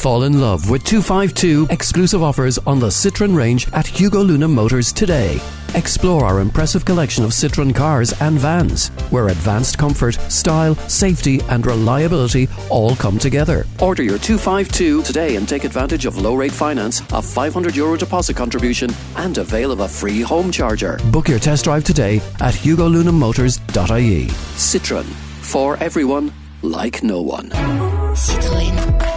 Fall in love with 252 exclusive offers on the Citroën range at Hugo Luna Motors today. Explore our impressive collection of Citroën cars and vans, where advanced comfort, style, safety and reliability all come together. Order your 252 today and take advantage of low-rate finance, a €500 deposit contribution and avail of a free home charger. Book your test drive today at hugolunamotors.ie. Citroën. For everyone, like no one. Citroën.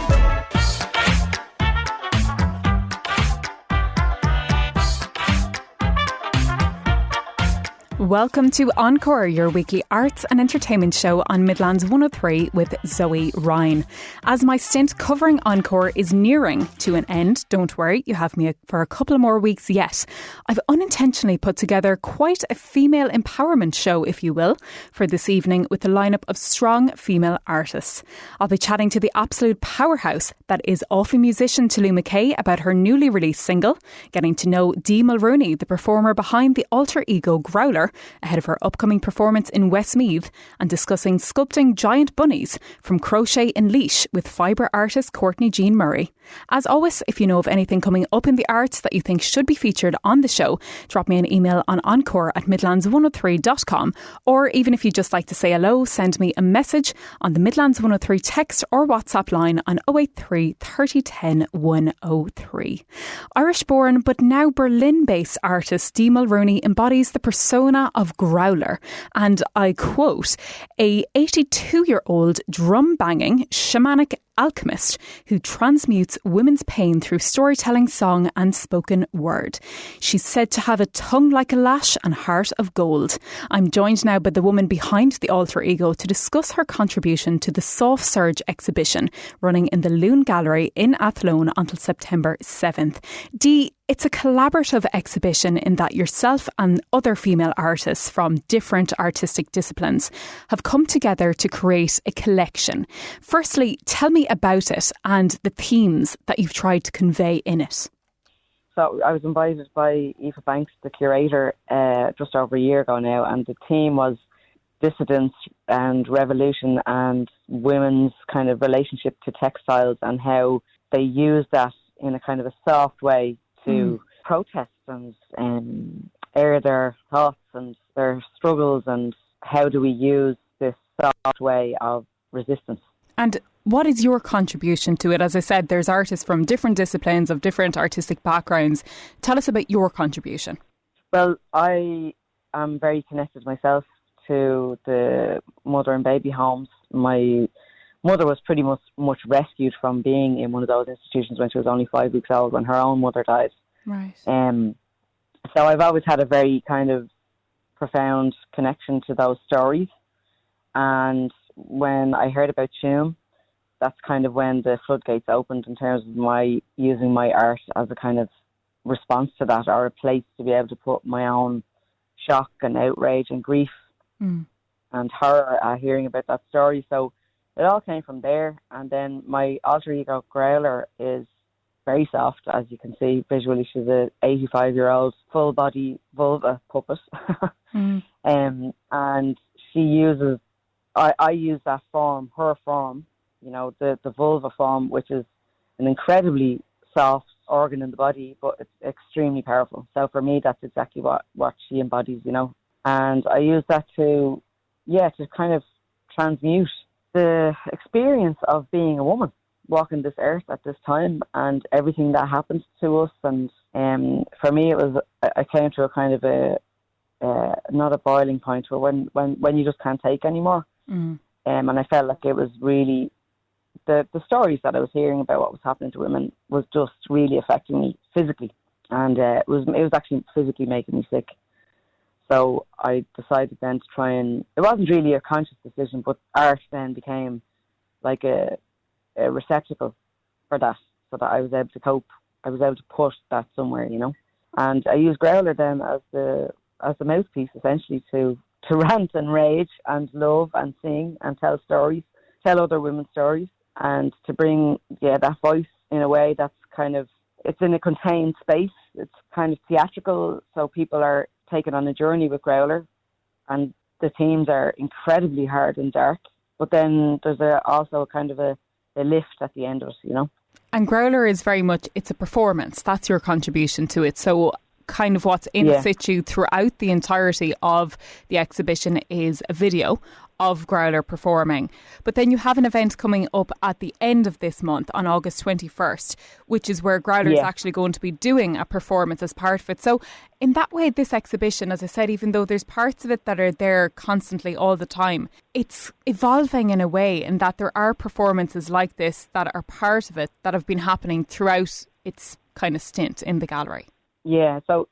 Welcome to Encore, your weekly arts and entertainment show on Midlands 103 with Zoe Ryan. As my stint covering Encore is nearing to an end, don't worry, you have me for a couple of more weeks yet. I've unintentionally put together quite a female empowerment show, if you will, for this evening with a lineup of strong female artists. I'll be chatting to the absolute powerhouse that is Offaly musician Tolü Makay about her newly released single, getting to know Dee Mulrooney, the performer behind the alter ego Growler, ahead of her upcoming performance in Westmeath, and discussing sculpting giant bunnies from crochet in Laois with Fibre artist Courtney Jean Murray. As always, if you know of anything coming up in the arts that you think should be featured on the show, drop me an email on encore@midlands103.com, or even if you'd just like to say hello, send me a message on the Midlands 103 text or WhatsApp line on 083 30 10 103. Irish-born but now Berlin-based artist Dee Mulrooney embodies the persona of Growler, and I quote, a 82-year-old drum-banging shamanic alchemist who transmutes women's pain through storytelling, song and spoken word. She's said to have a tongue like a lash and heart of gold. I'm joined now by the woman behind the alter ego to discuss her contribution to the Soft Surge exhibition running in the Loon Gallery in Athlone until September 7th. Dee, it's a collaborative exhibition in that yourself and other female artists from different artistic disciplines have come together to create a collection. Firstly, tell me about it and the themes that you've tried to convey in it. So I was invited by Aoife Banks, the curator, just over a year ago now, and the theme was dissidence and revolution and women's kind of relationship to textiles and how they use that in a kind of a soft way to protest and air their thoughts and their struggles, and how do we use this soft way of resistance. And what is your contribution to it? As I said, there's artists from different disciplines of different artistic backgrounds. Tell us about your contribution. Well, I am very connected myself to the mother and baby homes. My mother was pretty much rescued from being in one of those institutions when she was only 5 weeks old, when her own mother died. Right. So I've always had a very kind of profound connection to those stories. And when I heard about Tuam, that's kind of when the floodgates opened in terms of my using my art as a kind of response to that, or a place to be able to put my own shock and outrage and grief and horror hearing about that story. So it all came from there. And then my alter ego Growler is very soft, as you can see visually. She's a 85-year-old full body vulva puppet. And she uses, I use that form, her form, you know, the vulva form, which is an incredibly soft organ in the body, but it's extremely powerful. So for me, that's exactly what she embodies, you know. And I use that to kind of transmute the experience of being a woman walking this earth at this time and everything that happens to us. And for me, I came to a kind of not a boiling point, but when you just can't take anymore. And I felt like it was really the stories that I was hearing about what was happening to women was just really affecting me physically, and it was actually physically making me sick. So I decided then to try, and it wasn't really a conscious decision, but art then became like a receptacle for that, so that I was able to cope. I was able to put that somewhere, you know. And I used Growler then as the mouthpiece, essentially, to rant and rage and love and sing and tell stories, tell other women's stories, and to bring that voice in a way that's kind of, it's in a contained space. It's kind of theatrical, so people are taken on a journey with Growler, and the themes are incredibly hard and dark. But then there's also kind of a lift at the end of it, you know. And Growler is very much, it's a performance. That's your contribution to it. So kind of what's in situ throughout the entirety of the exhibition is a video of Growler performing. But then you have an event coming up at the end of this month on August 21st, which is where Growler is actually going to be doing a performance as part of it. So in that way, this exhibition, as I said, even though there's parts of it that are there constantly all the time, it's evolving in a way in that there are performances like this that are part of it that have been happening throughout its kind of stint in the gallery. Yeah, so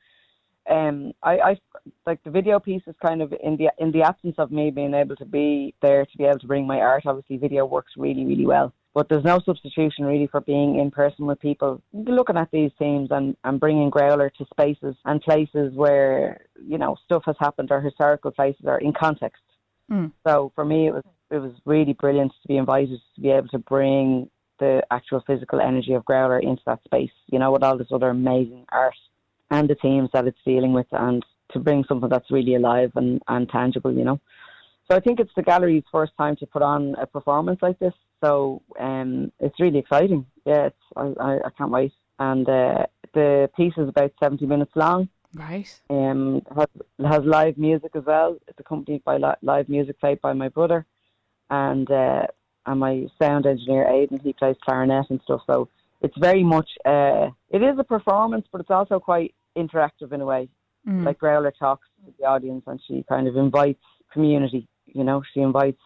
I like the video piece is kind of in the absence of me being able to be there to be able to bring my art. Obviously, video works really, really well, but there's no substitution really for being in person with people, looking at these themes and bringing Growler to spaces and places where, you know, stuff has happened or historical places are in context. So for me, it was really brilliant to be invited to be able to bring the actual physical energy of Growler into that space, you know, with all this other amazing art and the themes that it's dealing with, and to bring something that's really alive and tangible, you know. So I think it's the gallery's first time to put on a performance like this. So it's really exciting. Yeah, I can't wait. And the piece is about 70 minutes long. Right. It has live music as well. It's accompanied by live music played by my brother and my sound engineer Aidan. He plays clarinet and stuff. So it's very much, it is a performance, but it's also quite interactive in a way. Like Growler talks to the audience and she kind of invites community, you know, she invites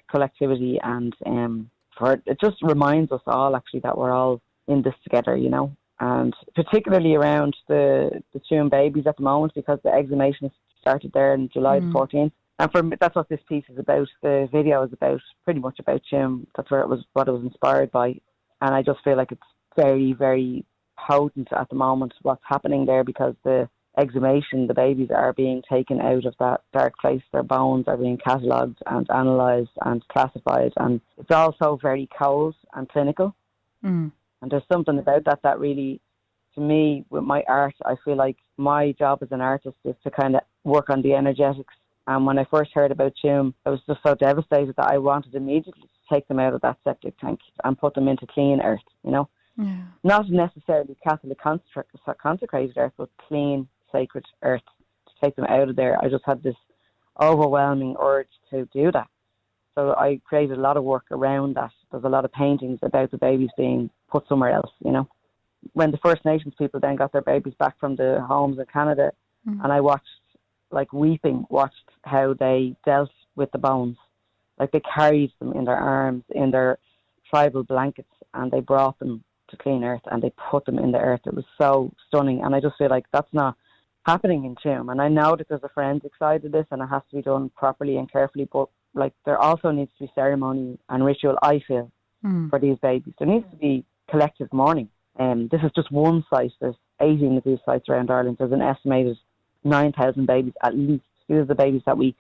collectivity, and it just reminds us all actually that we're all in this together, you know, and particularly around the Tuam babies at the moment, because the exhumation started there on July the 14th. And for me, that's what this piece is about. The video is about, pretty much about Tuam. That's what it was inspired by. And I just feel like it's very, very potent at the moment what's happening there, because the exhumation, the babies are being taken out of that dark place. Their bones are being catalogued and analysed and classified, and it's also very cold and clinical. And there's something about that really, to me, with my art, I feel like my job as an artist is to kind of work on the energetics. And when I first heard about Tuam, I was just so devastated that I wanted immediately to take them out of that septic tank and put them into clean earth, you know. Not necessarily Catholic consecrated earth, but clean, sacred earth, to take them out of there. I just had this overwhelming urge to do that. So I created a lot of work around that. There's a lot of paintings about the babies being put somewhere else, you know. When the First Nations people then got their babies back from the homes in Canada, and I watched how they dealt with the bones. Like, they carried them in their arms, in their tribal blankets, and they brought them to clean earth and they put them in the earth. It was so stunning, and I just feel like that's not happening in Tuam. And I know that there's a forensic side to this and it has to be done properly and carefully, but like, there also needs to be ceremony and ritual, I feel, for these babies. There needs to be collective mourning. This is just one site. There's 18 of these sites around Ireland. There's an estimated 9,000 babies at least. These are the babies that we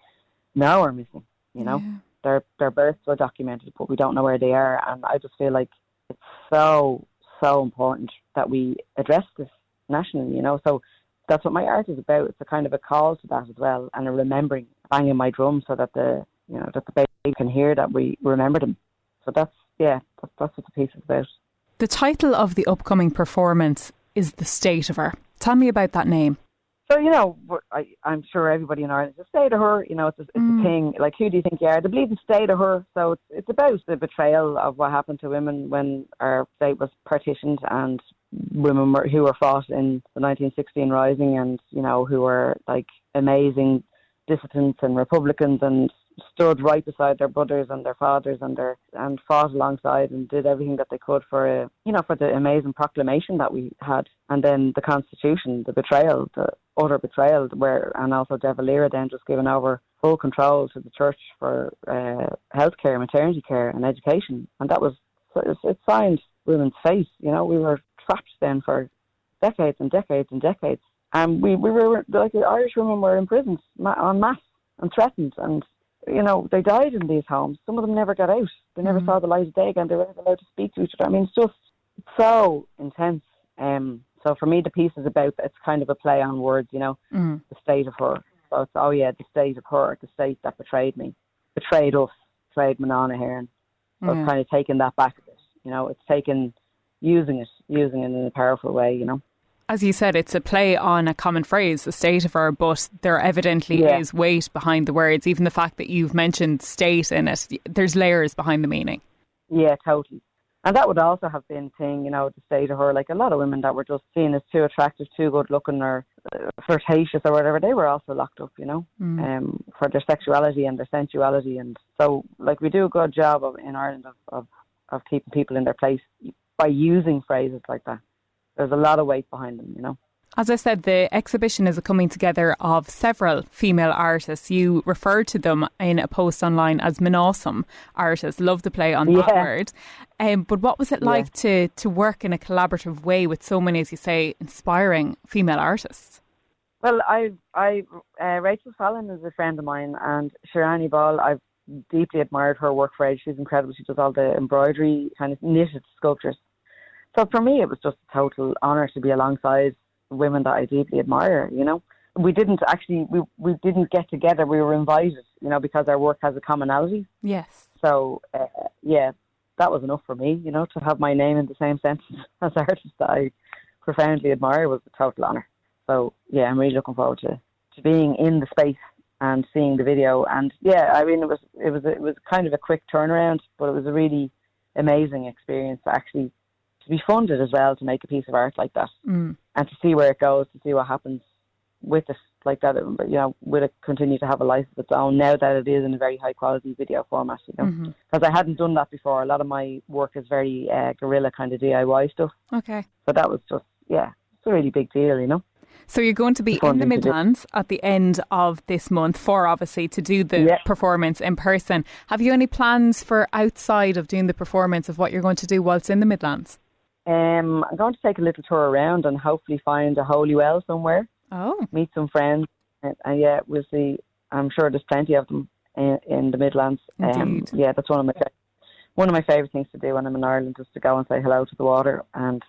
now are missing, you know. Their births were documented, but we don't know where they are. And I just feel like it's so important that we address this nationally, you know. So that's what my art is about. It's a kind of a call to that as well, and a remembering, banging my drum so that the baby can hear that we remember them. So that's what the piece is about. The title of the upcoming performance is The State of Her. Tell me about that name. So, you know, I'm sure everybody in Ireland, the state of her, you know, it's a thing. Like, who do you think you are? They believe the state of her. So it's about the betrayal of what happened to women when our state was partitioned, and women who were fought in the 1916 Rising, and, you know, who were like amazing dissidents and Republicans and stood right beside their brothers and their fathers and fought alongside and did everything that they could for the amazing proclamation that we had. And then the Constitution, the betrayal, the utter betrayal, and also De Valera then just giving over full control to the church for healthcare, maternity care and education. And it signed women's fate. You know, we were trapped then for decades and decades and decades. And we were, like, the Irish women were imprisoned en masse and threatened, and, you know, they died in these homes. Some of them never got out. They never saw the light of day again. They weren't allowed to speak to each other. I mean, it's just so intense. So for me, the piece is about, it's kind of a play on words, you know, the state of her. So it's, the state of her, the state that betrayed me, betrayed us, betrayed Manana Heron. So it's kind of taking that back a bit. You know, it's taken using it in a powerful way, you know. As you said, it's a play on a common phrase, the state of her, but there evidently is weight behind the words. Even the fact that you've mentioned state in it, there's layers behind the meaning. Yeah, totally. And that would also have been the thing, you know, the state of her. Like a lot of women that were just seen as too attractive, too good looking, or flirtatious or whatever, they were also locked up, you know, for their sexuality and their sensuality. And so, like, we do a good job in Ireland of keeping people in their place by using phrases like that. There's a lot of weight behind them, you know. As I said, the exhibition is a coming together of several female artists. You referred to them in a post online as Minawsome artists. Love the play on that word. But what was it like to work in a collaborative way with so many, as you say, inspiring female artists? Well, Rachel Fallon is a friend of mine, and Shirani Ball, I've deeply admired her work for age. She's incredible. She does all the embroidery, kind of knitted sculptures. So for me, it was just a total honour to be alongside women that I deeply admire, you know. We didn't actually, we didn't get together. We were invited, you know, because our work has a commonality. Yes. So, that was enough for me, you know, to have my name in the same sentence as artists that I profoundly admire was a total honour. So, yeah, I'm really looking forward to being in the space and seeing the video. And, yeah, I mean, it was kind of a quick turnaround, but it was a really amazing experience to be funded as well to make a piece of art like that and to see where it goes, to see what happens with it like that, you know, will it continue to have a life of its own now that it is in a very high quality video format, you know, because I hadn't done that before. A lot of my work is very guerrilla kind of DIY stuff. Okay. So that was just, it's a really big deal, you know. So you're going to be in the Midlands at the end of this month obviously to do the performance in person. Have you any plans for outside of doing the performance of what you're going to do whilst in the Midlands? I'm going to take a little tour around and hopefully find a holy well somewhere. Oh. Meet some friends. And we'll see. I'm sure there's plenty of them in the Midlands. Indeed. That's one of my favourite things to do when I'm in Ireland, is to go and say hello to the water. And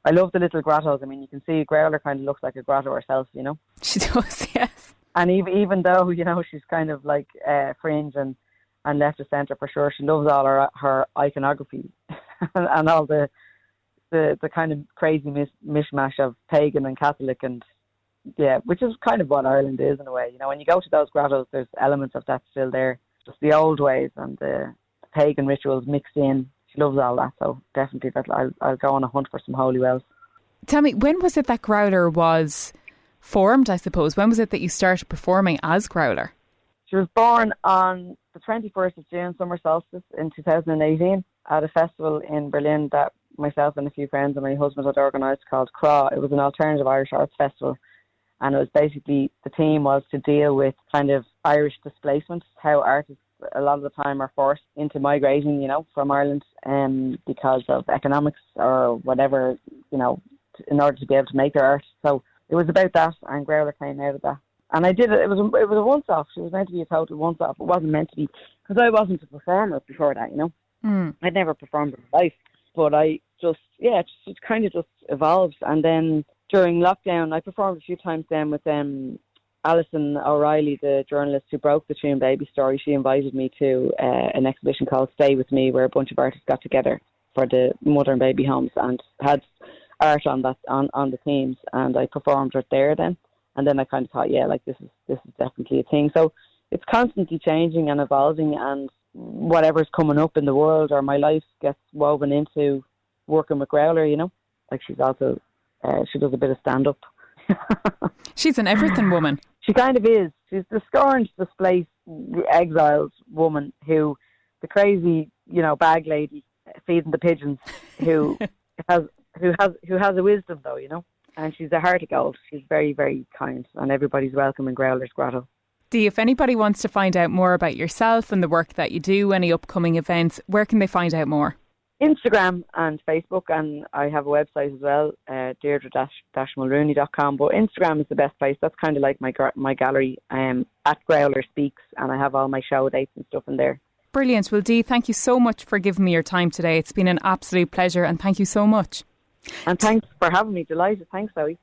I love the little grottos. I mean, you can see Growler kind of looks like a grotto herself, you know. She does, yes. And even though, you know, she's kind of like fringe and left of centre for sure, she loves all her iconography and all the kind of crazy mishmash of pagan and Catholic, and which is kind of what Ireland is in a way. You know, when you go to those grottos, there's elements of that still there, just the old ways and the pagan rituals mixed in. She loves all that, so definitely I'll go on a hunt for some holy wells. Tell me, when was it that Growler was formed, I suppose? When was it that you started performing as Growler? She was born on the 21st of June, summer solstice, in 2018 at a festival in Berlin that myself and a few friends and my husband had organised called CRA. It was an alternative Irish arts festival, and it was basically, the theme was to deal with kind of Irish displacement, how artists a lot of the time are forced into migrating, you know, from Ireland because of economics or whatever, you know, in order to be able to make their art. So it was about that, and Growler came out of that. And I did it. It was a once-off. It was meant to be a total once-off. It wasn't meant to be, because I wasn't a performer before that, you know. I'd never performed in my life. But I just, it kind of just evolved. And then during lockdown, I performed a few times then with Alison O'Reilly, the journalist who broke the Tune Baby story. She invited me to an exhibition called Stay With Me, where a bunch of artists got together for the mother and baby homes and had art on the themes. And I performed it there then. And then I kind of thought, this is definitely a thing. So it's constantly changing and evolving, and whatever's coming up in the world or my life gets woven into working with Growler, you know. Like, she's also, she does a bit of stand-up. She's an everything woman. She kind of is. She's the scorned, displaced, exiled woman who, the crazy, you know, bag lady feeding the pigeons, who has a wisdom though, you know. And she's a heart of gold. She's very, very kind, and everybody's welcome in Growler's Grotto. Dee, if anybody wants to find out more about yourself and the work that you do, any upcoming events, where can they find out more? Instagram and Facebook, and I have a website as well, Deirdre-Mulrooney.com, but Instagram is the best place. That's kind of like my gallery, at Growler Speaks, and I have all my show dates and stuff in there. Brilliant. Well, Dee, thank you so much for giving me your time today. It's been an absolute pleasure, and thank you so much. And thanks for having me. Delighted. Thanks, Zoe.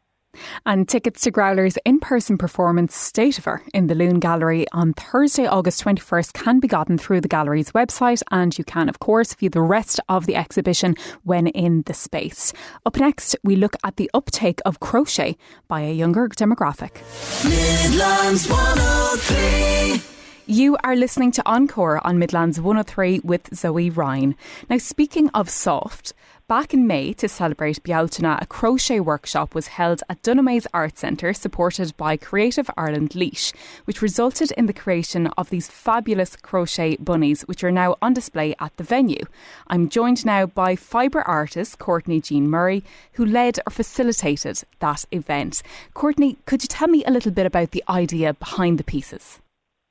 And tickets to Growler's in-person performance State of Her in the Loon Gallery on Thursday, August 21st can be gotten through the gallery's website, and you can, of course, view the rest of the exhibition when in the space. Up next, we look at the uptake of crochet by a younger demographic. Midlands 103. You are listening to Encore on Midlands 103 with Zoe Ryan. Now, speaking of soft, back in May to celebrate Bealtaine, a crochet workshop was held at Dunamase Art Centre, supported by Creative Ireland Laois, which resulted in the creation of these fabulous crochet bunnies, which are now on display at the venue. I'm joined now by Fibre artist Courtney Jean Murray, who led or facilitated that event. Courtney, could you tell me a little bit about the idea behind the pieces?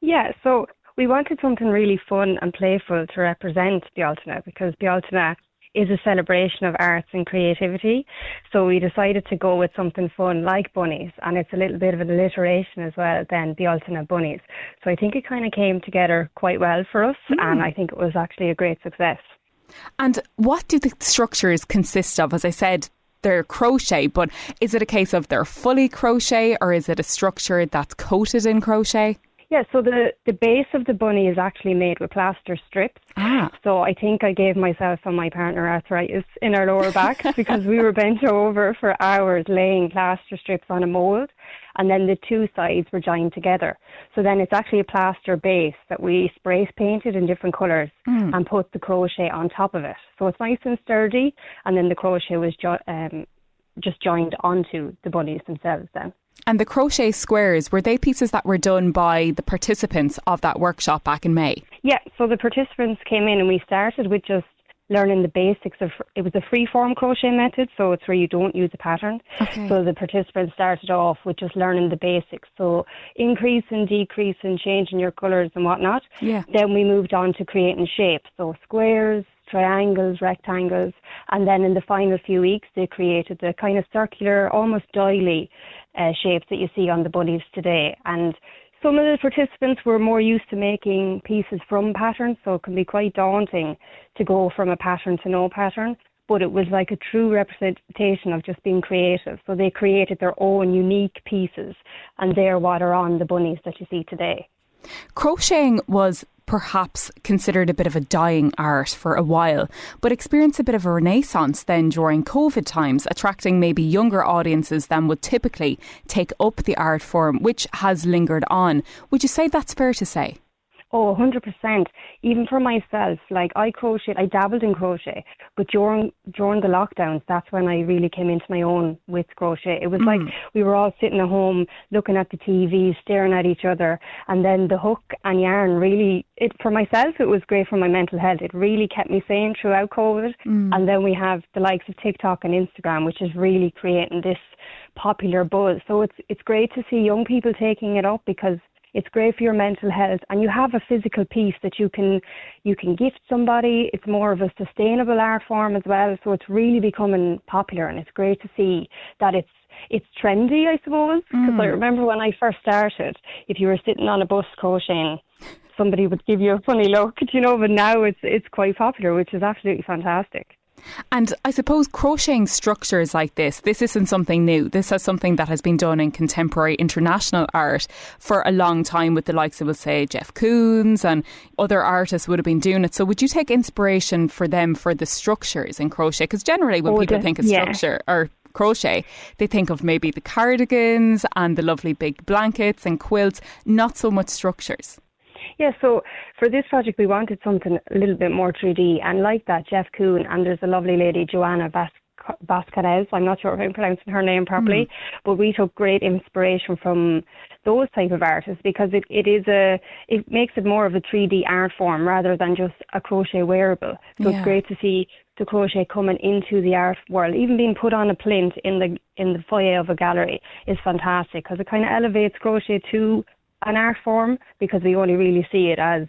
Yeah, so we wanted something really fun and playful to represent Bealtaine, because Bealtaine is a celebration of arts and creativity. So we decided to go with something fun like bunnies, and it's a little bit of an alliteration as well than Bealtaine bunnies. So I think it kind of came together quite well for us, and I think it was actually a great success. And what do the structures consist of? As I said, they're crochet, but is it a case of they're fully crochet, or is it a structure that's coated in crochet? Yeah, so the base of the bunny is actually made with plaster strips. So I think I gave myself and my partner arthritis in our lower backs because we were bent over for hours laying plaster strips on a mould, and then the two sides were joined together. So then it's actually a plaster base that we spray painted in different colours and put the crochet on top of it. So it's nice and sturdy, and then the crochet was just joined onto the bunnies themselves then. And the crochet squares, were they pieces that were done by the participants of that workshop back in May? Yeah, so the participants came in and we started with just learning the basics of, it was a free-form crochet method, so it's where you don't use a pattern. Okay. So the participants started off with just learning the basics, so increasing, decreasing, changing your colours and whatnot. Yeah. Then we moved on to creating shapes, so squares, triangles, rectangles, and then in the final few weeks they created the kind of circular, almost doily shapes that you see on the bunnies today. And some of the participants were more used to making pieces from patterns, so it can be quite daunting to go from a pattern to no pattern, but it was like a true representation of just being creative. So they created their own unique pieces, and they're what are on the bunnies that you see today. Crocheting was perhaps considered a bit of a dying art for a while, but experienced a bit of a renaissance then during COVID times, attracting maybe younger audiences than would typically take up the art form, which has lingered on. Would you say that's fair to say? Oh, 100%. Even for myself, like I dabbled in crochet, but during the lockdowns, that's when I really came into my own with crochet. It was like we were all sitting at home looking at the TV, staring at each other, and then the hook and yarn really, for myself, it was great for my mental health. It really kept me sane throughout COVID. And then we have the likes of TikTok and Instagram, which is really creating this popular buzz. So it's great to see young people taking it up, because it's great for your mental health, and you have a physical piece that you can gift somebody. It's more of a sustainable art form as well, so it's really becoming popular, and it's great to see that it's trendy, I suppose, because I remember when I first started, if you were sitting on a bus crocheting, somebody would give you a funny look, but now it's quite popular, which is absolutely fantastic. And I suppose crocheting structures like this isn't something new. This is something that has been done in contemporary international art for a long time, with the likes of, we'll say, Jeff Koons and other artists would have been doing it. So would you take inspiration for them for the structures in crochet? Because generally when people think of structure or crochet, they think of maybe the cardigans and the lovely big blankets and quilts, not so much structures. Yeah, so for this project we wanted something a little bit more 3D, and like that, Jeff Koon, and there's a lovely lady, Joanna Vasquez, I'm not sure if I'm pronouncing her name properly, but we took great inspiration from those type of artists, because it makes it more of a 3D art form rather than just a crochet wearable. So it's great to see the crochet coming into the art world. Even being put on a plinth in the foyer of a gallery is fantastic, because it kind of elevates crochet to an art form, because we only really see it as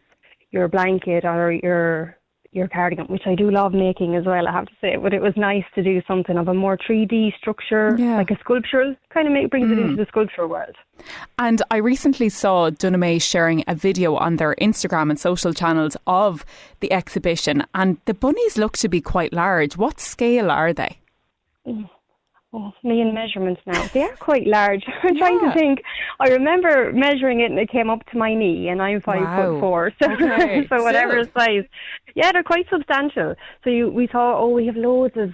your blanket or your cardigan, which I do love making as well, I have to say. But it was nice to do something of a more 3D structure, like a sculptural, kind of brings it into the sculptural world. And I recently saw Dunamase sharing a video on their Instagram and social channels of the exhibition, and the bunnies look to be quite large. What scale are they? me in measurements now. They are quite large. I'm trying to think. I remember measuring it and it came up to my knee, and I'm 5'4". So, Okay. so whatever size. Yeah, they're quite substantial. So we thought, we have loads of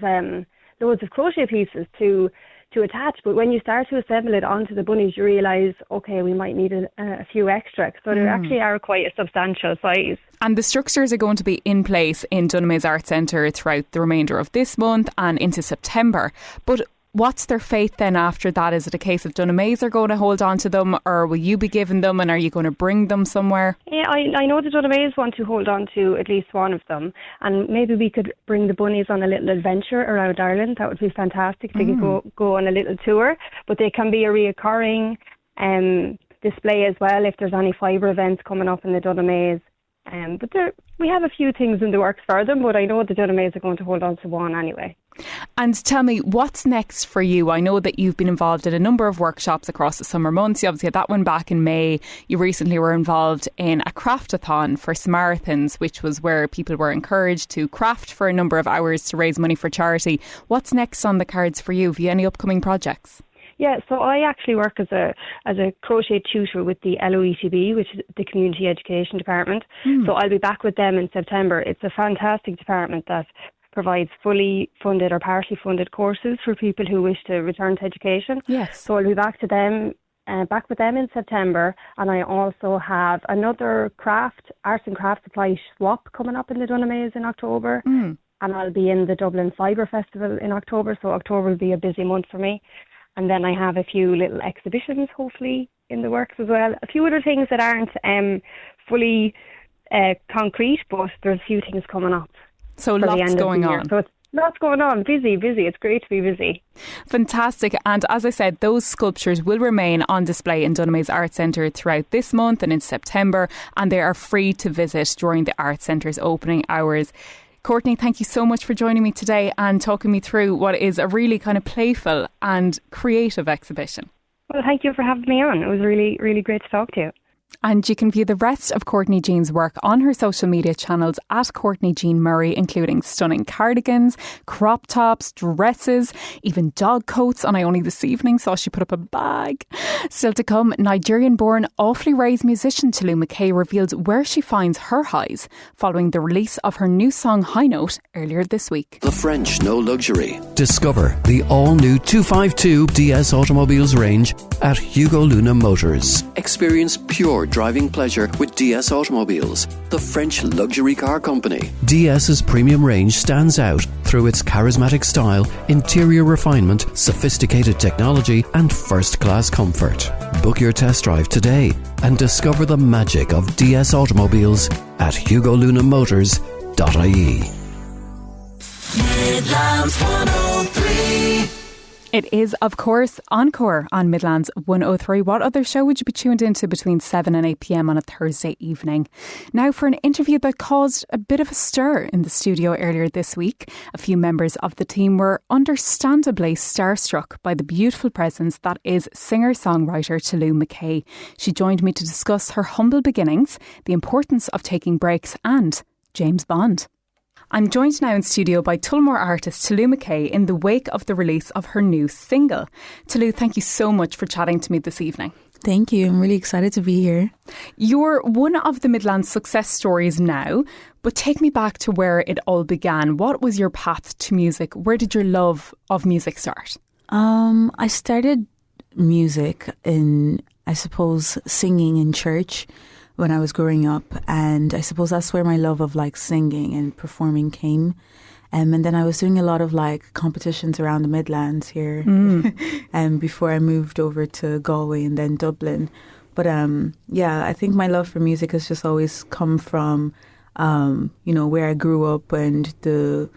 crochet pieces to attach, but when you start to assemble it onto the bunnies, you realise, okay, we might need a few extra. So they actually are quite a substantial size. And the structures are going to be in place in Dunamaze Art Centre throughout the remainder of this month and into September. But what's their fate then after that? Is it a case of Dunamaze are going to hold on to them, or will you be giving them, and are you going to bring them somewhere? Yeah, I know the Dunamaze want to hold on to at least one of them, and maybe we could bring the bunnies on a little adventure around Ireland. That would be fantastic. They could go on a little tour, but they can be a reoccurring display as well if there's any Fibre events coming up in the Dunamaze. But we have a few things in the works for them, but I know the Dunamaze are going to hold on to one anyway. And tell me, what's next for you? I know that you've been involved in a number of workshops across the summer months. You obviously had that one back in May. You recently were involved in a craftathon for Samaritans, which was where people were encouraged to craft for a number of hours to raise money for charity. What's next on the cards for you? Have you any upcoming projects? Yeah, so I actually work as a crochet tutor with the LOETB, which is the Community Education Department. So I'll be back with them in September. It's a fantastic department that provides fully funded or partially funded courses for people who wish to return to education. Yes. So I'll be back with them in September, and I also have another arts and craft supply swap coming up in the Dunamaze in October. And I'll be in the Dublin Fibre Festival in October, so October will be a busy month for me. And then I have a few little exhibitions, hopefully, in the works as well. A few other things that aren't fully concrete, but there's a few things coming up. So lots going on. So it's lots going on. Busy. It's great to be busy. Fantastic. And as I said, those sculptures will remain on display in Dunamaze Art Centre throughout this month and in September, and they are free to visit during the Art Centre's opening hours. Courtney, thank you so much for joining me today and talking me through what is a really kind of playful and creative exhibition. Well, thank you for having me on. It was really, really great to talk to you. And you can view the rest of Courtney Jean's work on her social media channels at Courtney Jean Murray, including stunning cardigans, crop tops, dresses, even dog coats. And I only this evening saw she put up a bag. Still to come, Nigerian-born Offaly-raised musician Tolü Makay reveals where she finds her highs following the release of her new song Highnote earlier this week. The French know luxury. Discover the all-new 252 DS Automobiles range at Hugo Luna Motors. Experience pure driving pleasure with DS Automobiles, the French luxury car company. DS's premium range stands out through its charismatic style, interior refinement, sophisticated technology and first-class comfort. Book your test drive today and discover the magic of DS Automobiles at hugolunamotors.ie. Midlands 103. It is, of course, Encore on Midlands 103. What other show would you be tuned into between 7 and 8 p.m. on a Thursday evening? Now for an interview that caused a bit of a stir in the studio earlier this week. A few members of the team were understandably starstruck by the beautiful presence that is singer-songwriter Tolü Makay. She joined me to discuss her humble beginnings, the importance of taking breaks and James Bond. I'm joined now in studio by Tullamore artist Tolü Makay in the wake of the release of her new single. Tolü, thank you so much for chatting to me this evening. Thank you. I'm really excited to be here. You're one of the Midlands success stories now, but take me back to where it all began. What was your path to music? Where did your love of music start? I started music in, I suppose, singing in church when I was growing up, and I suppose that's where my love of like singing and performing came. And then I was doing a lot of like competitions around the Midlands here before I moved over to Galway and then Dublin. But I think my love for music has just always come from where I grew up and the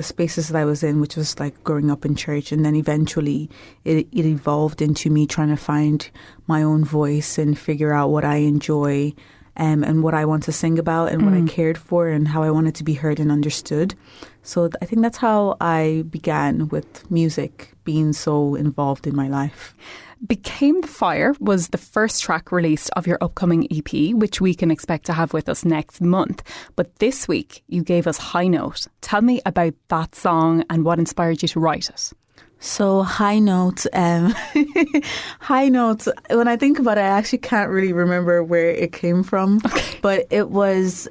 spaces that I was in, which was like growing up in church. And then eventually it evolved into me trying to find my own voice and figure out what I enjoy and what I want to sing about and what I cared for and how I wanted to be heard and understood. So I think that's how I began with music being so involved in my life. Became the Fire was the first track released of your upcoming EP, which we can expect to have with us next month. But this week, you gave us Highnote. Tell me about that song and what inspired you to write it. So Highnote, Highnote, when I think about it, I actually can't really remember where it came from. Okay. But it was,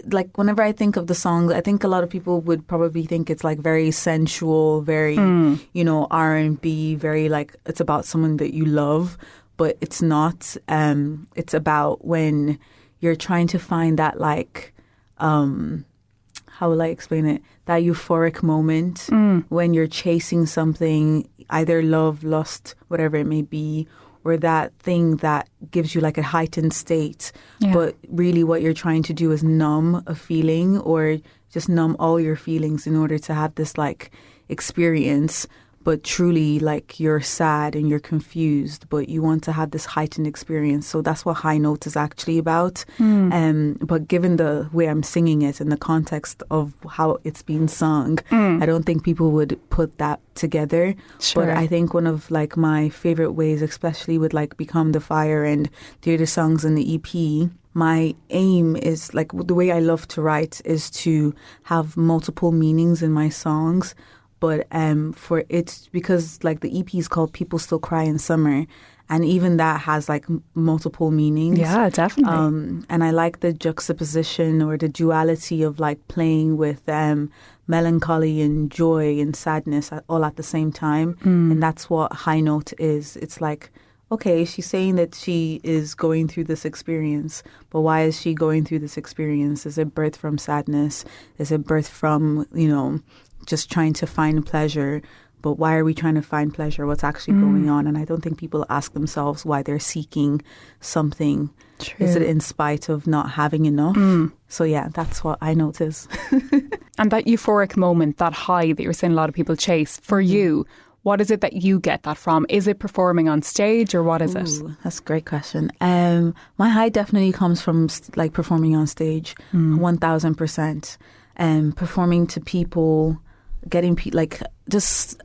like whenever I think of the song, I think a lot of people would probably think it's like very sensual, very, R&B, very like it's about someone that you love. But it's not. It's about when you're trying to find that like, how will I explain it? That euphoric moment when you're chasing something, either love, lust, whatever it may be, or that thing that gives you like a heightened state. Yeah. But really what you're trying to do is numb a feeling or just numb all your feelings in order to have this like experience. But truly, like, you're sad and you're confused, but you want to have this heightened experience. So that's what Highnote is actually about. But given the way I'm singing it and the context of how it's being sung, I don't think people would put that together. Sure. But I think one of, like, my favorite ways, especially with, like, Become the Fire and the other songs in the EP, my aim is, like, the way I love to write is to have multiple meanings in my songs. But for it, because like the EP is called People Still Cry in Summer, and even that has like multiple meanings. Yeah, definitely. And I like the juxtaposition or the duality of like playing with melancholy and joy and sadness all at the same time. And that's what Highnote is. It's like, okay, she's saying that she is going through this experience, but why is she going through this experience? Is it birthed from sadness? Is it birthed from, just trying to find pleasure? But why are we trying to find pleasure? What's actually going on? And I don't think people ask themselves why they're seeking something. True. Is it in spite of not having enough? So yeah, that's what I notice. And that euphoric moment, that high that you're saying a lot of people chase, for you, what is it that you get that from? Is it performing on stage or what is it? That's a great question. My high definitely comes from like performing on stage, 1000%. Performing to people, getting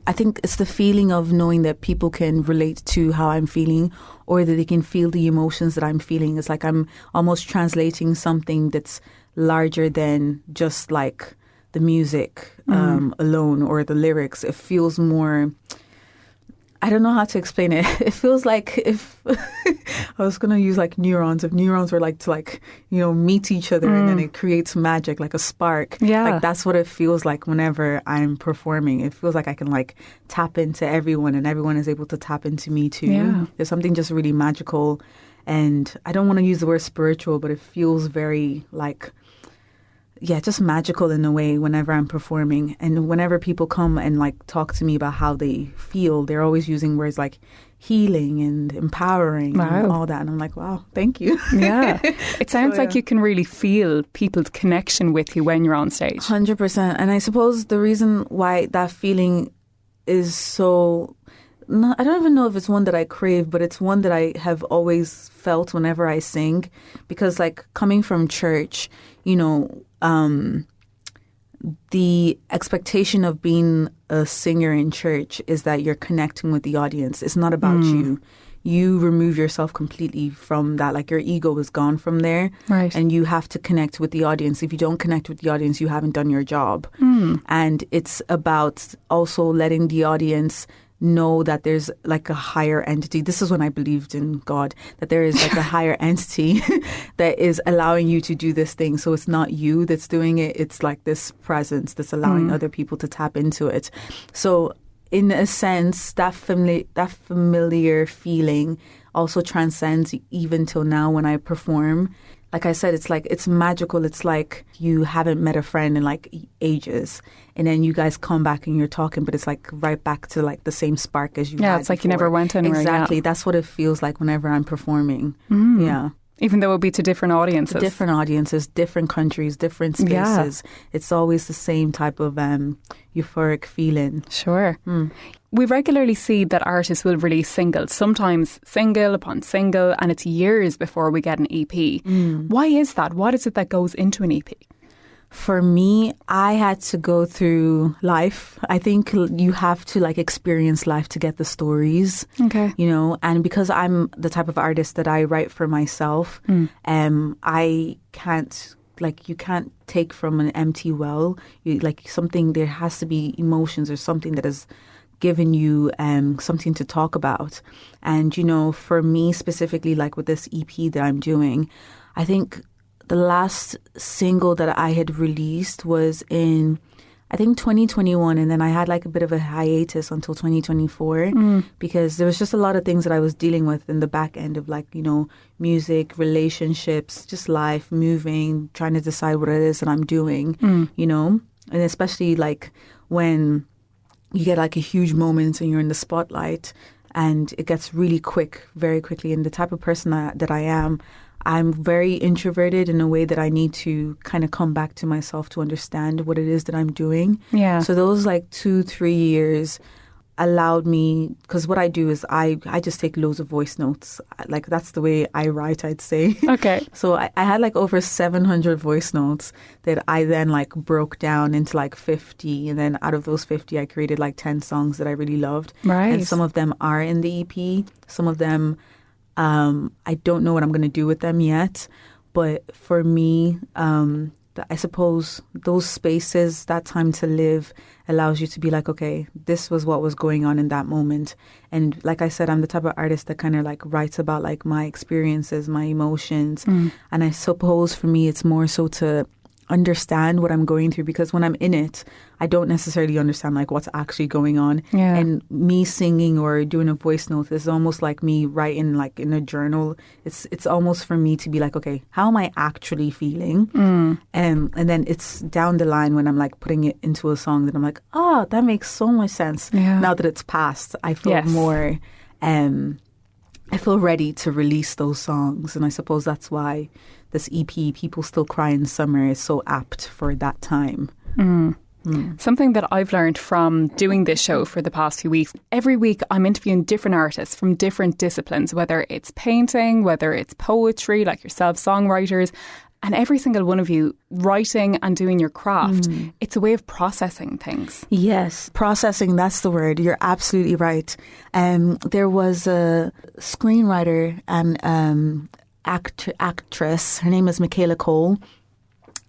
I think it's the feeling of knowing that people can relate to how I'm feeling or that they can feel the emotions that I'm feeling. It's like I'm almost translating something that's larger than just like the music alone or the lyrics. It feels more, I don't know how to explain it. It feels like if I was going to use like neurons, if neurons were like to like, meet each other and then it creates magic, like a spark. Yeah. Like that's what it feels like whenever I'm performing. It feels like I can like tap into everyone and everyone is able to tap into me too. Yeah. There's something just really magical. And I don't want to use the word spiritual, but it feels very like, just magical in a way whenever I'm performing. And whenever people come and like talk to me about how they feel, they're always using words like healing and empowering and all that. And I'm like, wow, thank you. Yeah. It sounds like you can really feel people's connection with you when you're on stage. 100%. And I suppose the reason why that feeling is so... I don't even know if it's one that I crave, but it's one that I have always felt whenever I sing. Because like coming from church, the expectation of being a singer in church is that you're connecting with the audience. It's not about you. You remove yourself completely from that. Like your ego is gone from there. Right. And you have to connect with the audience. If you don't connect with the audience, you haven't done your job. And it's about also letting the audience know that there's like a higher entity. This is when I believed in God, that there is like a higher entity that is allowing you to do this thing. So it's not you that's doing it. It's like this presence that's allowing other people to tap into it. So in a sense, that familiar feeling also transcends even till now when I perform. Like I said, it's like, it's magical. It's like you haven't met a friend in like ages. And then you guys come back and you're talking, but it's like right back to like the same spark as you had Yeah, it's like before. You never went anywhere. Exactly. Yeah. That's what it feels like whenever I'm performing. Yeah. Even though it would be to different audiences. Different audiences, different countries, different spaces. Yeah. It's always the same type of euphoric feeling. Sure. We regularly see that artists will release singles, sometimes single upon single, and it's years before we get an EP. Why is that? What is it that goes into an EP? For me, I had to go through life. I think you have to like experience life to get the stories. Okay. And because I'm the type of artist that I write for myself, I can't, like, you can't take from an empty well. There has to be emotions or something that has given you something to talk about. And, you know, for me specifically, like with this EP that I'm doing, I think the last single that I had released was in, I think, 2021. And then I had like a bit of a hiatus until 2024 because there was just a lot of things that I was dealing with in the back end of like, you know, music, relationships, just life, moving, trying to decide what it is that I'm doing, you know, and especially like when you get like a huge moment and you're in the spotlight and it gets really quick, very quickly. And the type of person that I am, I'm very introverted in a way that I need to kind of come back to myself to understand what it is that I'm doing. Yeah. So those like 2-3 years allowed me, because what I do is I just take loads of voice notes. Like that's the way I write, I'd say. Okay. So I had like over 700 voice notes that I then like broke down into like 50. And then out of those 50, I created like 10 songs that I really loved. Right. And some of them are in the EP. Some of them, I don't know what I'm going to do with them yet. But for me, I suppose those spaces, that time to live allows you to be like, okay, this was what was going on in that moment. And like I said, I'm the type of artist that kind of like writes about like my experiences, my emotions. And I suppose for me, it's more so to understand what I'm going through, because when I'm in it, I don't necessarily understand like what's actually going on. Yeah. And me singing or doing a voice note is almost like me writing like in a journal. It's almost for me to be like, okay, how am I actually feeling? And then it's down the line when I'm like putting it into a song that I'm like, oh, that makes so much sense. Yeah. Now that it's past, I feel more I feel ready to release those songs. And I suppose that's why this EP, People Still Cry in Summer, is so apt for that time. Something that I've learned from doing this show for the past few weeks, every week I'm interviewing different artists from different disciplines, whether it's painting, whether it's poetry, like yourself, songwriters, and every single one of you writing and doing your craft. It's a way of processing things. Yes, processing, that's the word. You're absolutely right. There was a screenwriter and actress. Her name is Makay Cole,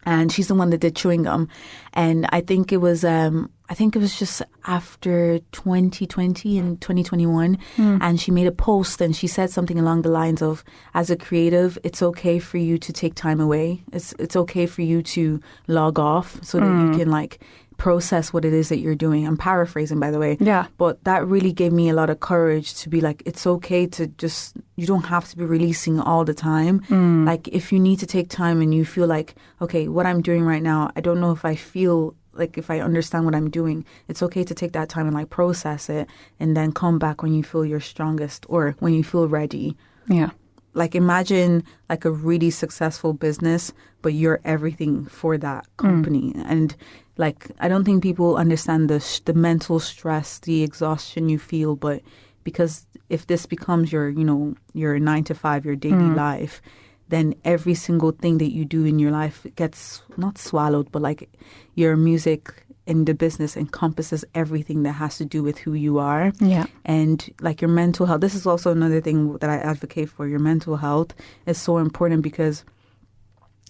and she's the one that did Chewing Gum. And I think it was just after 2020 and 2021, and she made a post and she said something along the lines of, as a creative, it's okay for you to take time away. It's okay for you to log off so that you can like process what it is that you're doing. I'm paraphrasing, by the way. Yeah. But that really gave me a lot of courage to be like, it's okay to just, you don't have to be releasing all the time. Like if you need to take time and you feel like, okay, what I'm doing right now, I don't know if I feel like if I understand what I'm doing, it's okay to take that time and like process it and then come back when you feel your strongest or when you feel ready. Yeah. Like imagine like a really successful business, but you're everything for that company. And like, I don't think people understand the mental stress, the exhaustion you feel, but because if this becomes your, you know, your 9 to 5, your daily life, then every single thing that you do in your life gets not swallowed, but like your music and the business encompasses everything that has to do with who you are. Yeah. And like your mental health, this is also another thing that I advocate for. Your mental health is so important because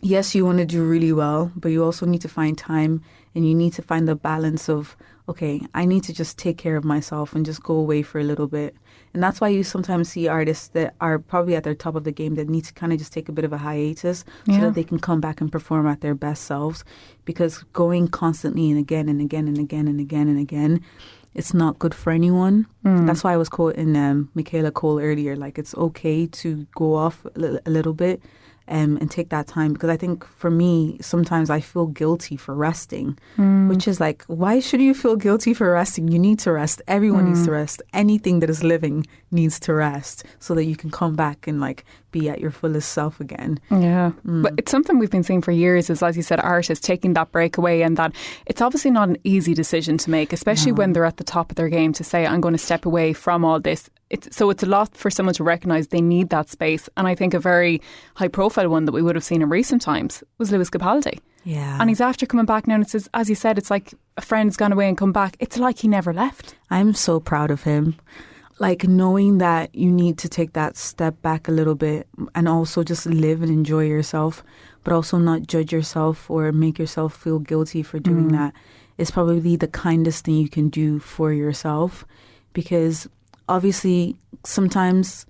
yes, you want to do really well, but you also need to find time and you need to find the balance of, okay, I need to just take care of myself and just go away for a little bit. And that's why you sometimes see artists that are probably at their top of the game that need to kind of just take a bit of a hiatus so that they can come back and perform at their best selves. Because going constantly and again and again and again and again and again, it's not good for anyone. That's why I was quoting Makay Cole earlier, like it's okay to go off a little bit and take that time, because I think for me, sometimes I feel guilty for resting, which is like, why should you feel guilty for resting? You need to rest. Everyone needs to rest. Anything that is living needs to rest so that you can come back and like be at your fullest self again. Yeah. But it's something we've been seeing for years is, as you said, artists taking that break away, and that it's obviously not an easy decision to make, especially when they're at the top of their game, to say, I'm going to step away from all this. It's a lot for someone to recognise they need that space. And I think a very high profile one that we would have seen in recent times was Laois Capaldi. Yeah. And he's after coming back now, and it's, as you said, it's like a friend's gone away and come back. It's like he never left. I'm so proud of him. Like knowing that you need to take that step back a little bit and also just live and enjoy yourself, but also not judge yourself or make yourself feel guilty for doing that. is probably the kindest thing you can do for yourself, because obviously sometimes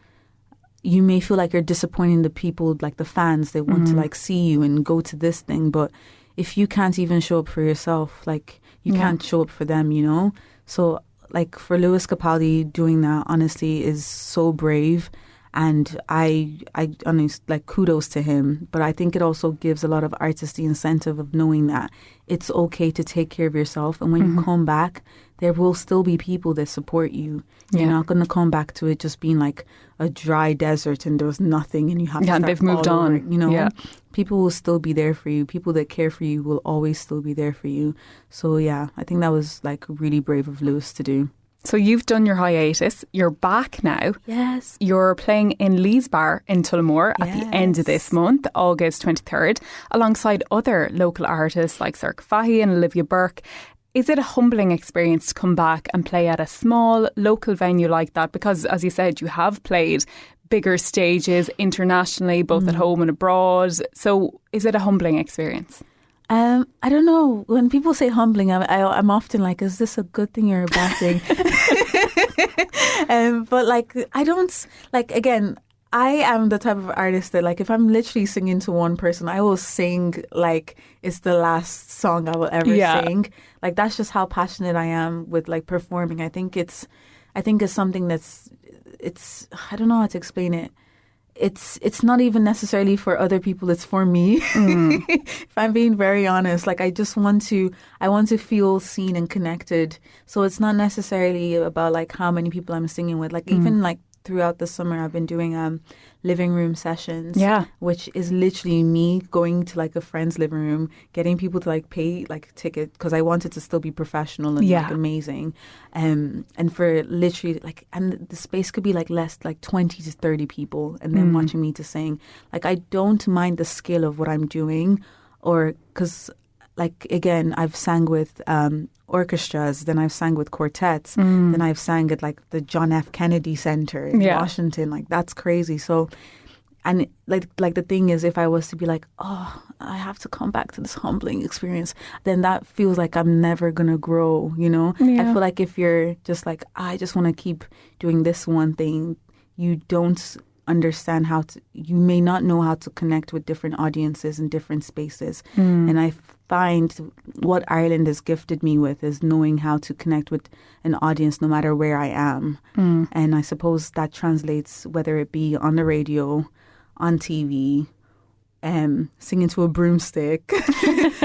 you may feel like you're disappointing the people, like the fans. They want to like see you and go to this thing, but if you can't even show up for yourself, like you can't show up for them, you know? So like for Lewis Capaldi doing that, honestly, is so brave. And I honestly, like, kudos to him. But I think it also gives a lot of artists the incentive of knowing that it's okay to take care of yourself. And when you come back, there will still be people that support you. You're not going to come back to it just being like a dry desert and there was nothing and you have to start and they've moved all over, on. you know? Yeah. People will still be there for you. People that care for you will always still be there for you. So yeah, I think that was like really brave of Lewis to do. So you've done your hiatus. You're back now. Yes. You're playing in Lee's Bar in Tullamore at the end of this month, August 23rd, alongside other local artists like Cirque Fahy and Olivia Burke. Is it a humbling experience to come back and play at a small local venue like that? Because, as you said, you have played bigger stages internationally, both at home and abroad. So is it a humbling experience? I don't know. When people say humbling, I'm often like, is this a good thing or a bad thing? But like, I don't, like, again, I am the type of artist that, like, if I'm literally singing to one person, I will sing like it's the last song I will ever sing. Like, that's just how passionate I am with like performing. I think it's something that's, I don't know how to explain it. It's not even necessarily for other people, it's for me. If I'm being very honest, like I want to feel seen and connected. So it's not necessarily about like how many people I'm singing with. Like even like throughout the summer, I've been doing living room sessions, which is literally me going to like a friend's living room, getting people to like pay like ticket because I wanted to still be professional and like amazing, and for literally like, and the space could be like less, like 20 to 30 people, and then watching me to sing. Like I don't mind the skill of what I'm doing, or because like again, I've sang with orchestras, then I've sang with quartets, then I've sang at like the John F. Kennedy Center in Washington. Like that's crazy. So, and like the thing is, if I was to be like, oh, I have to come back to this humbling experience, then that feels like I'm never gonna grow. You know, I feel like if you're just like, I just want to keep doing this one thing, you don't understand you may not know how to connect with different audiences in different spaces. And I find what Ireland has gifted me with is knowing how to connect with an audience no matter where I am. And I suppose that translates whether it be on the radio, on TV, singing to a broomstick,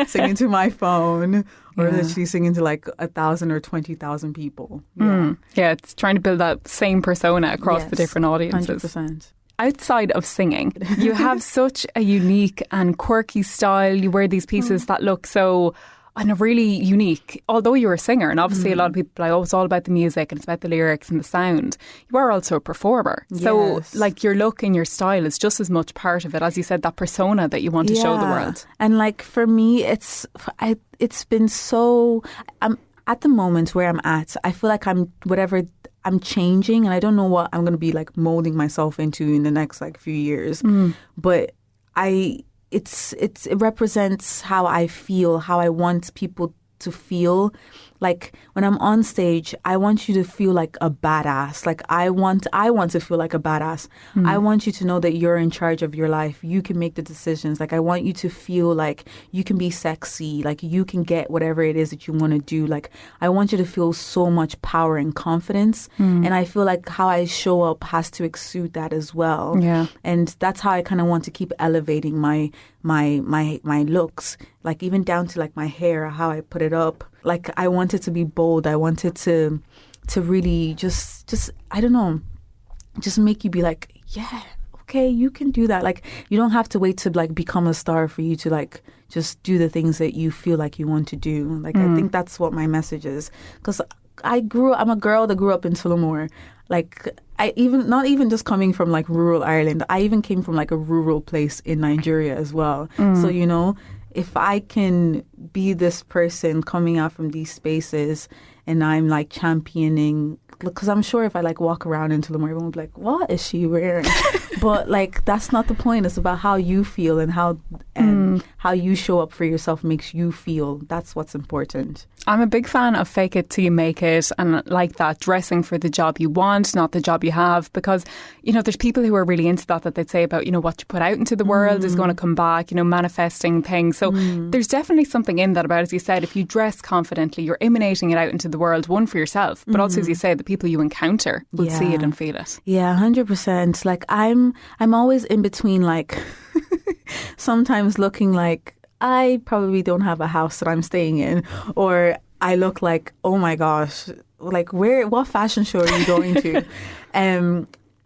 singing to my phone, or literally singing to like 1,000 or 20,000 people. Yeah, it's trying to build that same persona across the different audiences. 100%. Outside of singing, you have such a unique and quirky style. You wear these pieces that look so, I know, really unique. Although you're a singer, and obviously a lot of people are like, oh, it's all about the music and it's about the lyrics and the sound. You are also a performer. So like your look and your style is just as much part of it, as you said, that persona that you want to show the world. And like for me, it's been so, at the moment where I'm at, I feel like I'm changing, and I don't know what I'm going to be like molding myself into in the next like few years. But it represents how I feel, how I want people to feel. Like when I'm on stage, I want you to feel like a badass. Like I want to feel like a badass. I want you to know that you're in charge of your life. You can make the decisions. Like I want you to feel like you can be sexy. Like you can get whatever it is that you want to do. Like I want you to feel so much power and confidence. And I feel like how I show up has to exude that as well. Yeah. And that's how I kind of want to keep elevating my looks. Like even down to like my hair, how I put it up. Like I wanted to be bold. I wanted to really just I don't know, just make you be like, yeah, okay, you can do that. Like you don't have to wait to like become a star for you to like just do the things that you feel like you want to do. Like I think that's what my message is. Because I'm a girl that grew up in Tullamore. Like not even just coming from like rural Ireland. I even came from like a rural place in Nigeria as well. So you know, if I can be this person coming out from these spaces and I'm like championing, because I'm sure if I like walk around into Tullamore, everyone will be like, what is she wearing? But like that's not the point. It's about how you feel and how how you show up for yourself makes you feel. That's what's important. I'm a big fan of fake it till you make it, and like that, dressing for the job you want, not the job you have, because, you know, there's people who are really into that they'd say about, you know, what you put out into the world is going to come back, you know, manifesting things. So there's definitely something in that about, as you said, if you dress confidently, you're emanating it out into the world, one for yourself, but also, as you say, the people you encounter will see it and feel it. Yeah, 100%. Like I'm always in between, like sometimes looking like I probably don't have a house that I'm staying in, or I look like, oh my gosh, like what fashion show are you going to?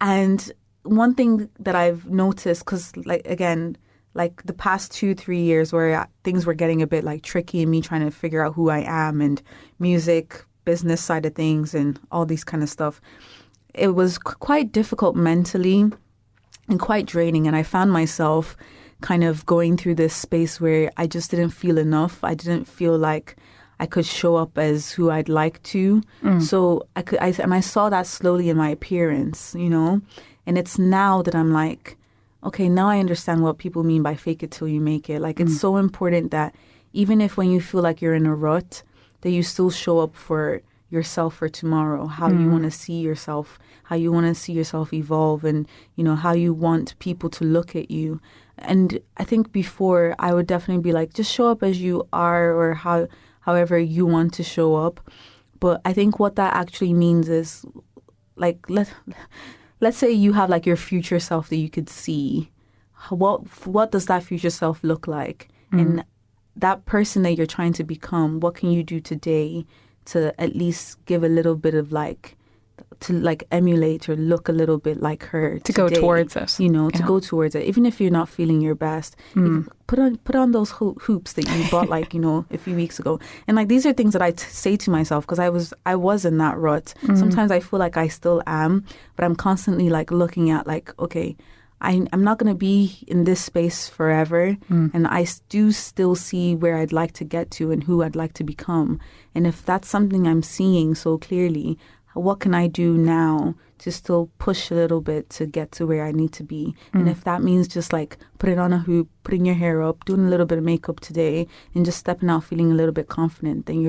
And one thing that I've noticed, because like, again, like the past 2-3 years where things were getting a bit like tricky and me trying to figure out who I am and music, business side of things and all these kind of stuff, it was quite difficult mentally and quite draining. And I found myself kind of going through this space where I just didn't feel enough. I didn't feel like I could show up as who I'd like to. So I saw that slowly in my appearance, you know. And it's now that I'm like, okay, now I understand what people mean by fake it till you make it. Like it's so important that even if when you feel like you're in a rut, that you still show up for yourself for tomorrow, how you want to see yourself, how you want to see yourself evolve, and, you know, how you want people to look at you. And I think before I would definitely be like, just show up as you are, or however you want to show up. But I think what that actually means is, like, let's say you have like your future self that you could see. What does that future self look like? And that person that you're trying to become, what can you do today to at least give a little bit of like, to like emulate or look a little bit like her to today, go towards it, you know, to go towards it, even if you're not feeling your best. Put on those hoops that you bought like, you know, a few weeks ago. And like, these are things that I say to myself, because I was in that rut. Sometimes I feel like I still am, but I'm constantly like looking at like, okay, I'm not going to be in this space forever. And I do still see where I'd like to get to and who I'd like to become. And if that's something I'm seeing so clearly, what can I do now to still push a little bit to get to where I need to be? And if that means just like putting on a hoop, putting your hair up, doing a little bit of makeup today, and just stepping out feeling a little bit confident, then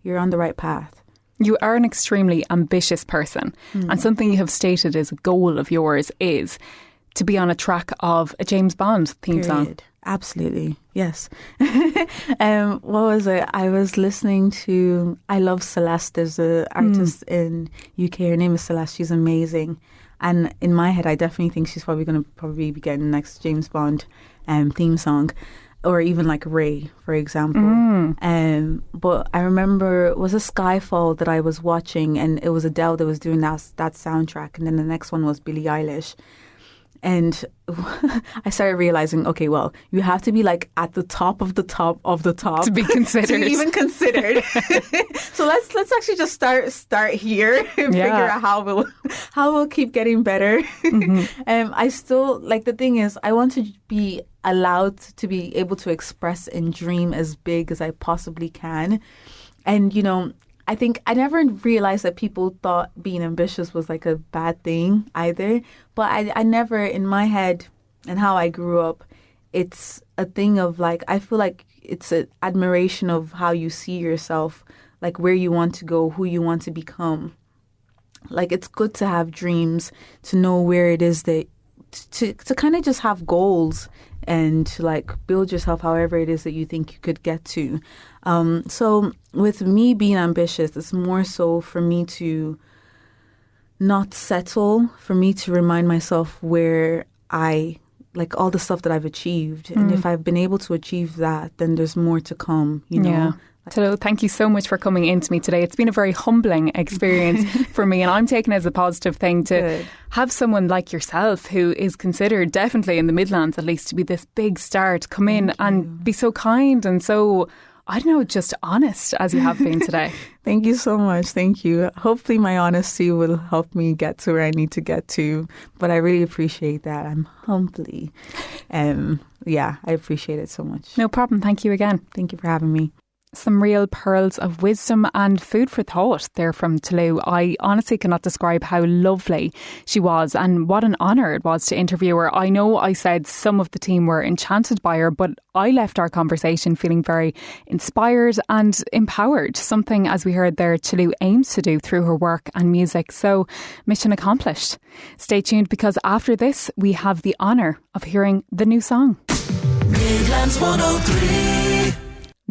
you're on the right path. You are an extremely ambitious person. And something you have stated as a goal of yours is to be on a track of a James Bond theme song. Absolutely. Yes. What was it? I was listening to, I love Celeste. There's an artist in UK. Her name is Celeste. She's amazing. And in my head, I definitely think she's probably going to be getting the next James Bond theme song. Or even like Ray, for example. But I remember it was a Skyfall that I was watching, and it was Adele that was doing that soundtrack. And then the next one was Billie Eilish. And I started realizing, okay, well, you have to be like at the top of the top of the top to be considered, to be even considered. So let's actually just start here and figure out how we'll keep getting better. I still like, the thing is, I want to be allowed to be able to express and dream as big as I possibly can. And, you know, I think I never realized that people thought being ambitious was like a bad thing either. But I never, in my head and how I grew up, it's a thing of like, I feel like it's an admiration of how you see yourself, like where you want to go, who you want to become. Like, it's good to have dreams, to know where it is that, to kind of just have goals and to like build yourself however it is that you think you could get to. So with me being ambitious, it's more so for me to not settle, for me to remind myself where I, like all the stuff that I've achieved. And if I've been able to achieve that, then there's more to come, you know. Yeah. Tolü, thank you so much for coming in to me today. It's been a very humbling experience for me, and I'm taking it as a positive thing to have someone like yourself, who is considered definitely in the Midlands at least to be this big star, to come in and be so kind and so, I don't know, just honest as you have been today. Thank you so much. Thank you. Hopefully my honesty will help me get to where I need to get to. But I really appreciate that. I'm humbly. I appreciate it so much. No problem. Thank you again. Thank you for having me. Some real pearls of wisdom and food for thought there from Tolü. I honestly cannot describe how lovely she was and what an honour it was to interview her. I know I said some of the team were enchanted by her, but I left our conversation feeling very inspired and empowered, something, as we heard there, Tolü aims to do through her work and music. So, mission accomplished. Stay tuned, because after this we have the honour of hearing the new song. Midlands 103.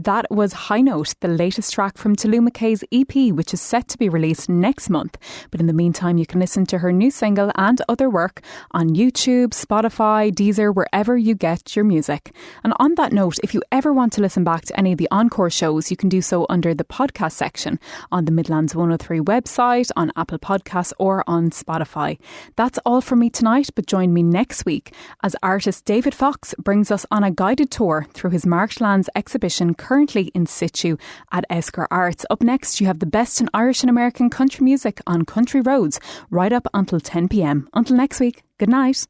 That was Highnote, the latest track from Tolü Makay's EP, which is set to be released next month. But in the meantime, you can listen to her new single and other work on YouTube, Spotify, Deezer, wherever you get your music. And on that note, if you ever want to listen back to any of the encore shows, you can do so under the podcast section on the Midlands 103 website, on Apple Podcasts or on Spotify. That's all from me tonight, but join me next week as artist David Fox brings us on a guided tour through his Marshlands exhibition currently in situ at Esker Arts. Up next, you have the best in Irish and American country music on Country Roads, right up until 10 p.m. Until next week, good night.